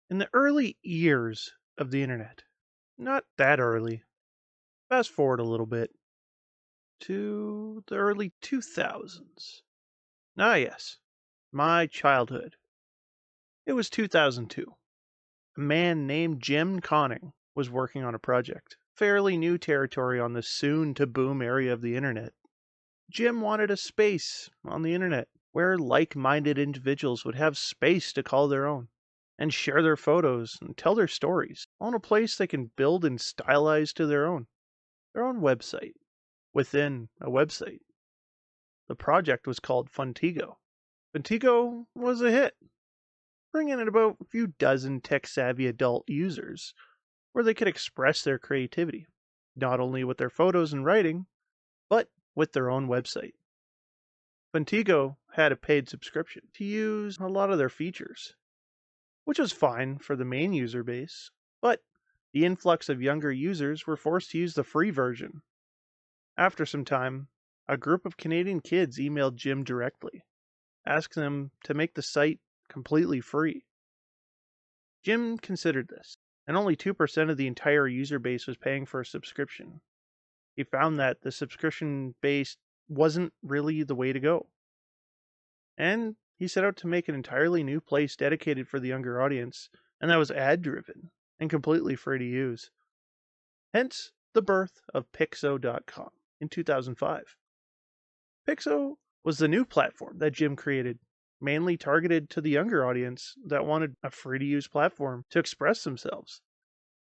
In the early years of the internet, not that early, fast forward a little bit to the early 2000s. Ah, yes, my childhood. It was 2002. A man named Jim Conning was working on a project, fairly new territory on the soon to boom area of the internet. Jim wanted a space on the internet where like minded individuals would have space to call their own and share their photos and tell their stories, all in a place they can build and stylize to their own website within a website. The project was called Funtigo. Funtigo was a hit, bringing in about a few dozen tech-savvy adult users where they could express their creativity, not only with their photos and writing, but with their own website. Funtigo had a paid subscription to use a lot of their features, which was fine for the main user base, but the influx of younger users were forced to use the free version. After some time, a group of Canadian kids emailed Jim directly, asking him to make the site completely free. Jim considered this, and only 2% of the entire user base was paying for a subscription. He found that the subscription base wasn't really the way to go. And he set out to make an entirely new place dedicated for the younger audience, and that was ad driven and completely free to use. Hence the birth of piczo.com in 2005. Piczo was the new platform that Jim created, mainly targeted to the younger audience that wanted a free to use platform to express themselves.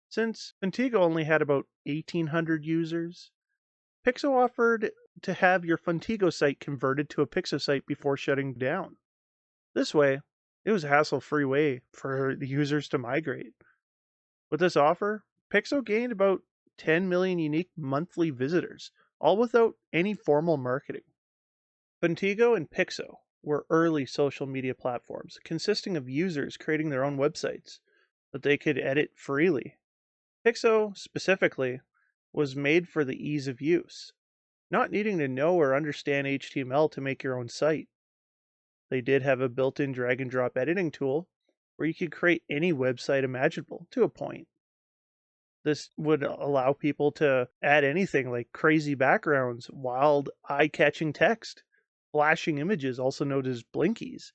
Since Contigo only had about 1,800 users, Pixo offered to have your Funtigo site converted to a Pixo site before shutting down. This way, it was a hassle-free way for the users to migrate. With this offer, Pixo gained about 10 million unique monthly visitors, all without any formal marketing. Funtigo and Pixo were early social media platforms consisting of users creating their own websites that they could edit freely. Pixo, specifically, was made for the ease of use, not needing to know or understand HTML to make your own site. They did have a built-in drag and drop editing tool where you could create any website imaginable to a point. This would allow people to add anything like crazy backgrounds, wild, eye-catching text, flashing images, also known as blinkies,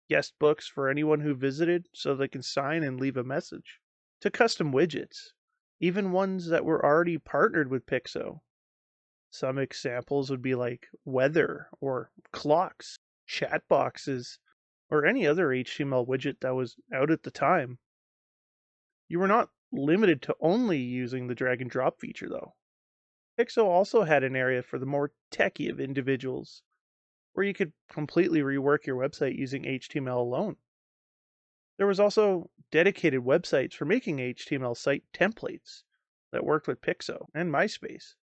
guest books for anyone who visited so they can sign and leave a message, to custom widgets, even ones that were already partnered with Pixo. Some examples would be like weather or clocks, chat boxes, or any other HTML widget that was out at the time. You were not limited to only using the drag and drop feature though. Pixo also had an area for the more techie of individuals, where you could completely rework your website using HTML alone. There was also dedicated websites for making HTML site templates that worked with Pixo and MySpace.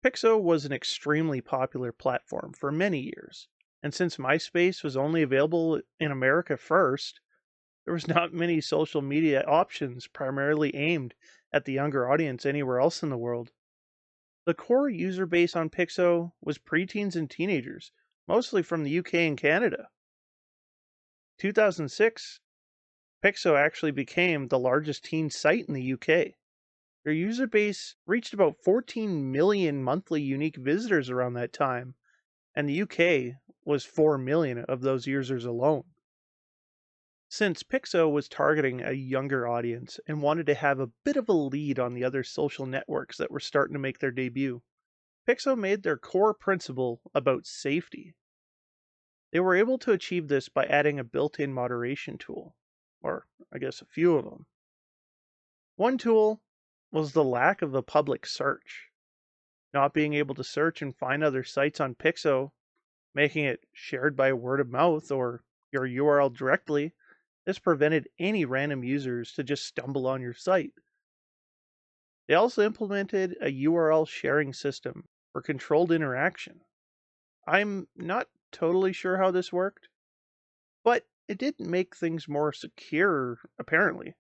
Pixo was an extremely popular platform for many years, and since MySpace was only available in America first, there was not many social media options primarily aimed at the younger audience anywhere else in the world. The core user base on Pixo was preteens and teenagers, mostly from the UK and Canada. 2006, Pixo actually became the largest teen site in the UK. Their user base reached about 14 million monthly unique visitors around that time, and the UK was 4 million of those users alone. Since Pixo was targeting a younger audience and wanted to have a bit of a lead on the other social networks that were starting to make their debut, Pixo made their core principle about safety. They were able to achieve this by adding a built-in moderation tool, or I guess a few of them. One tool was the lack of a public search. Not being able to search and find other sites on Pixo, making it shared by word of mouth or your URL directly, this prevented any random users to just stumble on your site. They also implemented a URL sharing system for controlled interaction. I'm not totally sure how this worked, but it did make things more secure, apparently.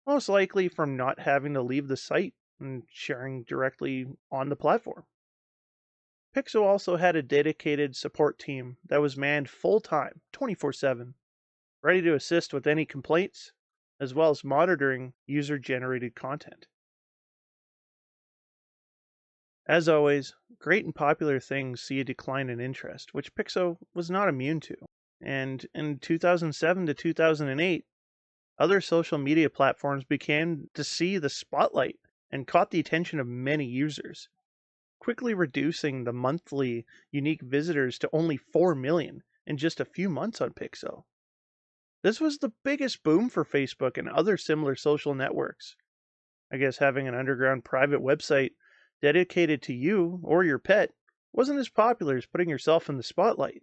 Most likely from not having to leave the site and sharing directly on the platform. Pixo also had a dedicated support team that was manned full-time, 24/7. ready to assist with any complaints, as well as monitoring user-generated content. As always, great and popular things see a decline in interest, which piczo was not immune to. And in 2007 to 2008, other social media platforms began to see the spotlight and caught the attention of many users, quickly reducing the monthly unique visitors to only 4 million in just a few months on Pixel. This was the biggest boom for Facebook and other similar social networks. I guess having an underground private website dedicated to you or your pet wasn't as popular as putting yourself in the spotlight.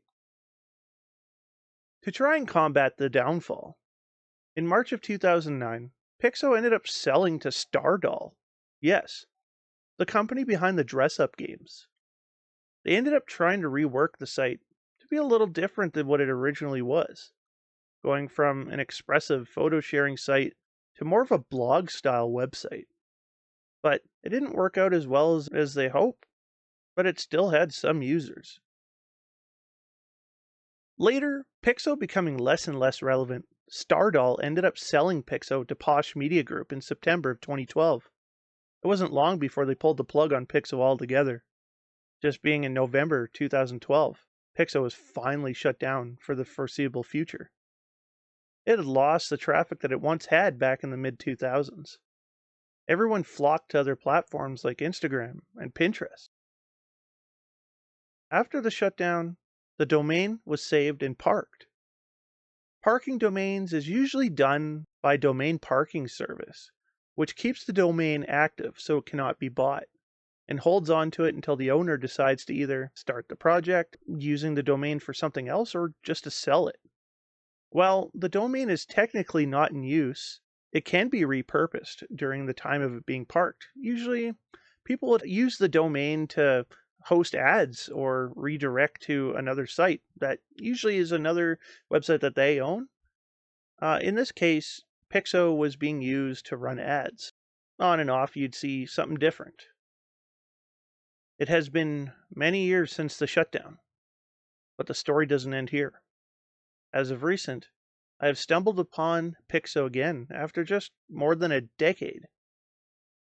To try and combat the downfall, in March of 2009, Pixo ended up selling to Stardoll. Yes, the company behind the dress-up games. They ended up trying to rework the site to be a little different than what it originally was, going from an expressive photo sharing site to more of a blog style website. But it didn't work out as well as they hoped, but it still had some users. Later, Pixo becoming less and less relevant, Stardoll ended up selling Pixo to Posh Media Group in September of 2012. It wasn't long before they pulled the plug on Pixo altogether. Just being in November 2012, Pixo was finally shut down for the foreseeable future. It had lost the traffic that it once had back in the mid-2000s. Everyone flocked to other platforms like Instagram and Pinterest. After the shutdown, the domain was saved and parked. Parking domains is usually done by Domain Parking Service, which keeps the domain active so it cannot be bought, and holds on to it until the owner decides to either start the project using the domain for something else or just to sell it. While the domain is technically not in use, it can be repurposed during the time of it being parked. Usually, people would use the domain to host ads or redirect to another site that usually is another website that they own. In this case, Pixo was being used to run ads. On and off, you'd see something different. It has been many years since the shutdown, but the story doesn't end here. As of recent, I have stumbled upon Pixo again after just more than a decade.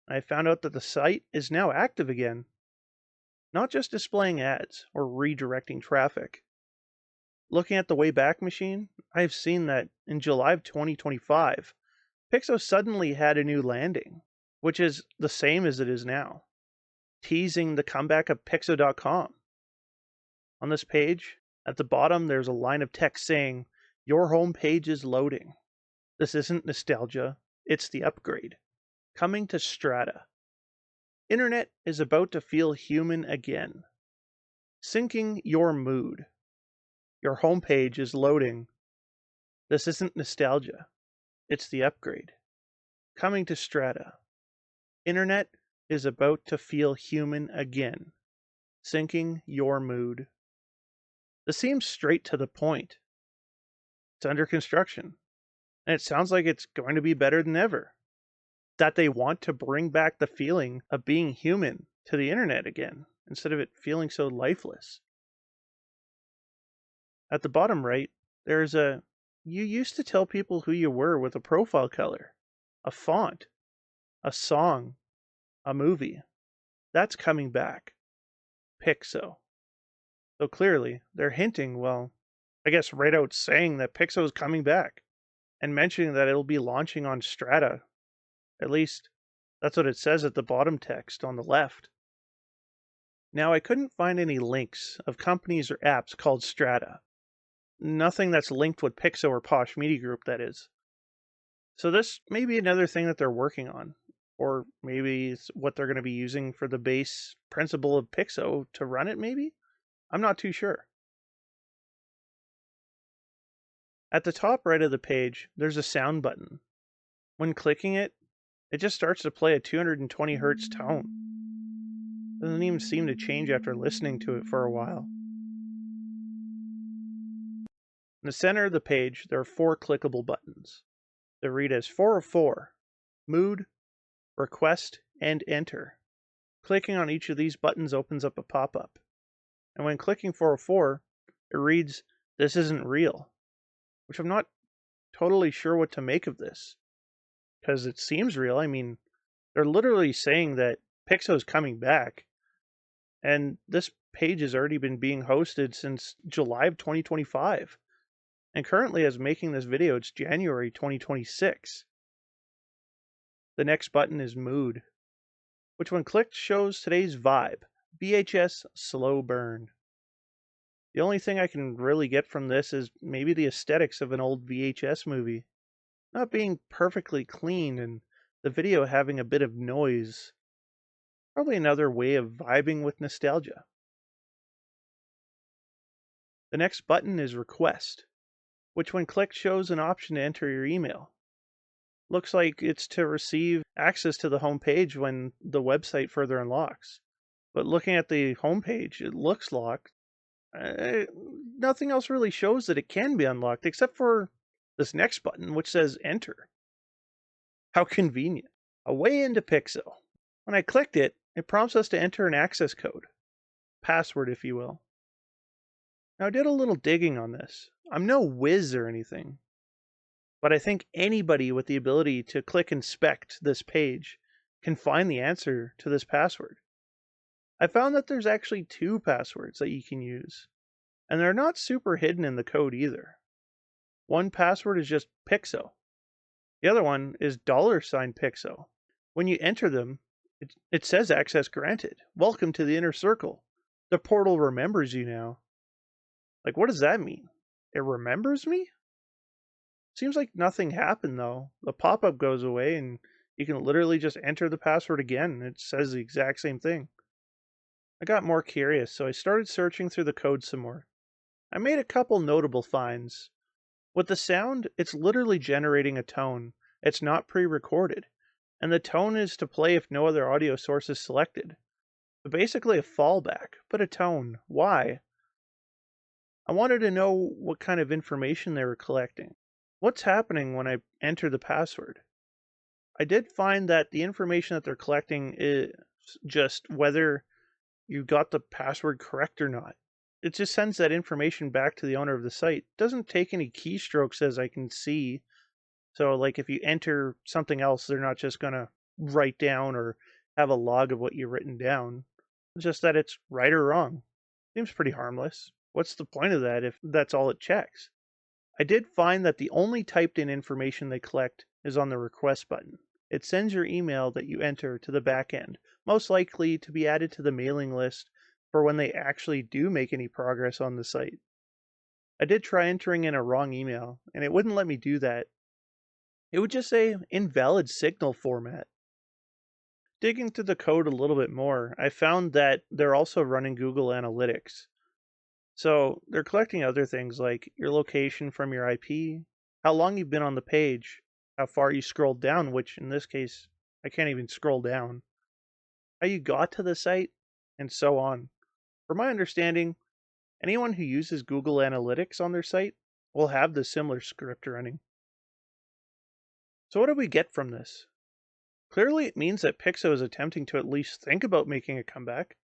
I found out that the site is now active again, not just displaying ads or redirecting traffic. Looking at the Wayback Machine, I have seen that in July of 2025, Pixo suddenly had a new landing, which is the same as it is now, teasing the comeback of piczo.com. On this page, at the bottom, there's a line of text saying, "Your homepage is loading. This isn't nostalgia, it's the upgrade. Coming to Strata. Internet is about to feel human again. Syncing your mood. Your homepage is loading. This isn't nostalgia, it's the upgrade. Coming to Strata. Internet is about to feel human again. Syncing your mood." This seems straight to the point. It's under construction, and it sounds like it's going to be better than ever. That they want to bring back the feeling of being human to the internet again, instead of it feeling so lifeless. At the bottom right, there's you used to tell people who you were with a profile color, a font, a song, a movie. That's coming back. Pixo. So clearly, they're hinting, well, I guess right out saying that Pixo is coming back, and mentioning that it'll be launching on Strata. At least, that's what it says at the bottom text on the left. Now, I couldn't find any links of companies or apps called Strata. Nothing that's linked with Pixo or Posh Media Group, that is. So this may be another thing that they're working on. Or maybe it's what they're going to be using for the base principle of Pixo to run it, maybe? I'm not too sure. At the top right of the page, there's a sound button. When clicking it, it just starts to play a 220 hertz tone. Doesn't even seem to change after listening to it for a while. In the center of the page, there are 4 clickable buttons. They read as 404, Mood, Request, and Enter. Clicking on each of these buttons opens up a pop-up. And when clicking 404, it reads, "This isn't real," which I'm not totally sure what to make of this because it seems real. I mean, they're literally saying that Pixo's coming back, and this page has already been being hosted since July of 2025. And currently, as making this video, it's January 2026. The next button is Mood, which when clicked shows today's vibe, VHS slow burn. The only thing I can really get from this is maybe the aesthetics of an old VHS movie, not being perfectly clean and the video having a bit of noise. Probably another way of vibing with nostalgia. The next button is Request, which when clicked shows an option to enter your email. Looks like it's to receive access to the home page when the website further unlocks. But looking at the home page, it looks locked. Nothing else really shows that it can be unlocked except for this next button, which says Enter. How convenient. A way into Pixo. When I clicked it, it prompts us to enter an access code. Password, if you will. Now, I did a little digging on this. I'm no whiz or anything, but I think anybody with the ability to click inspect this page can find the answer to this password. I found that there's actually two passwords that you can use, and they're not super hidden in the code either. One password is just Pixo. The other one is $Pixo. When you enter them, it says access granted. Welcome to the inner circle. The portal remembers you now. Like, what does that mean? It remembers me? Seems like nothing happened though. The pop-up goes away and you can literally just enter the password again. It says the exact same thing. I got more curious, so I started searching through the code some more. I made a couple notable finds. With the sound, it's literally generating a tone. It's not pre-recorded. And the tone is to play if no other audio source is selected. So basically a fallback, but a tone. Why? I wanted to know what kind of information they were collecting. What's happening when I enter the password? I did find that the information that they're collecting is just whether you got the password correct or not. It just sends that information back to the owner of the site. It doesn't take any keystrokes as I can see. So like if you enter something else, they're not just going to write down or have a log of what you've written down. It's just that it's right or wrong. Seems pretty harmless. What's the point of that if that's all it checks? I did find that the only typed in information they collect is on the request button. It sends your email that you enter to the back end, most likely to be added to the mailing list for when they actually do make any progress on the site. I did try entering in a wrong email, and it wouldn't let me do that. It would just say invalid signal format. Digging through the code a little bit more, I found that they're also running Google Analytics. So they're collecting other things like your location from your IP, how long you've been on the page, how far you scrolled down, which in this case, I can't even scroll down, how you got to the site, and so on. From my understanding, anyone who uses Google Analytics on their site will have this similar script running. So what do we get from this? Clearly it means that Pixo is attempting to at least think about making a comeback.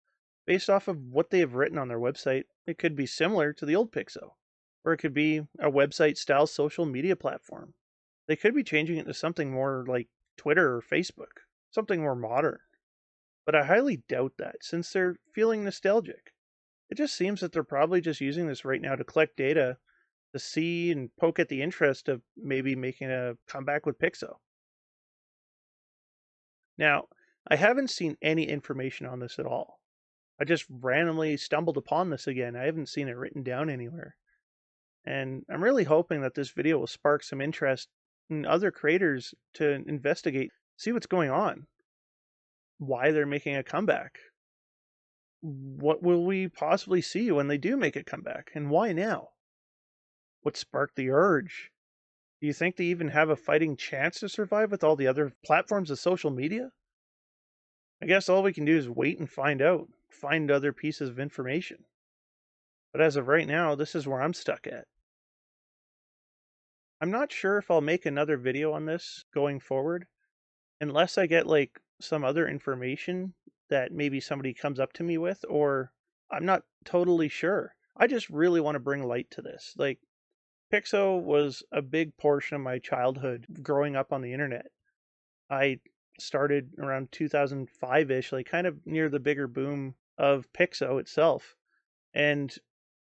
Based off of what they have written on their website, it could be similar to the old Pixo, or it could be a website-style social media platform. They could be changing it to something more like Twitter or Facebook, something more modern. But I highly doubt that, since they're feeling nostalgic. It just seems that they're probably just using this right now to collect data to see and poke at the interest of maybe making a comeback with Pixo. Now, I haven't seen any information on this at all. I just randomly stumbled upon this again. I haven't seen it written down anywhere. And I'm really hoping that this video will spark some interest in other creators to investigate, see what's going on, why they're making a comeback. What will we possibly see when they do make a comeback, and why now? What sparked the urge? Do you think they even have a fighting chance to survive with all the other platforms of social media? I guess all we can do is wait and find out, find other pieces of information. But as of right now, this is where I'm stuck at. I'm not sure if I'll make another video on this going forward, unless I get like some other information that maybe somebody comes up to me with, or I'm not totally sure. I just really want to bring light to this. Like, Piczo was a big portion of my childhood growing up on the internet. I started around 2005-ish, like kind of near the bigger boom of Piczo itself. And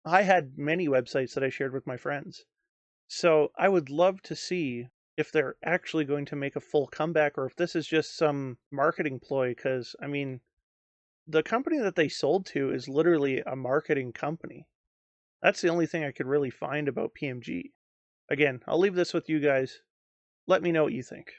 I had many websites that I shared with my friends. So I would love to see if they're actually going to make a full comeback or if this is just some marketing ploy. Because, I mean, the company that they sold to is literally a marketing company. That's the only thing I could really find about PMG. Again, I'll leave this with you guys. Let me know what you think.